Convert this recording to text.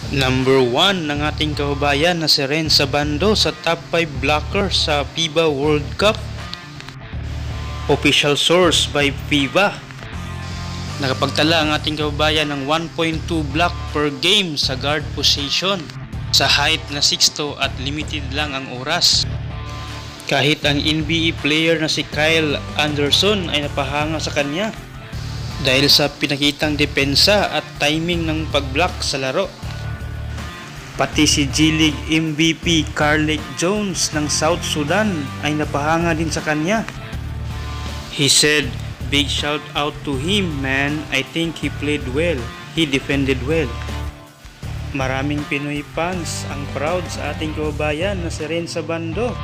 Number 1 ng ating kababayan na si Ren Sabando sa top 5 blocker sa FIBA World Cup. Official source by FIBA. Nakapagtala ang ating kababayan ng 1.2 block per game sa guard position. Sa height na 6'2" at limited lang ang oras. Kahit ang NBA player na si Kyle Anderson ay napahanga sa kanya dahil sa pinakitang depensa at timing ng pag-block sa laro. Pati si G-League MVP Carlik Jones ng South Sudan ay napahanga din sa kanya. He said, "Big shout out to him, man. I think he played well. He defended well." Maraming Pinoy fans ang proud sa ating kababayan na si Ren Sabando.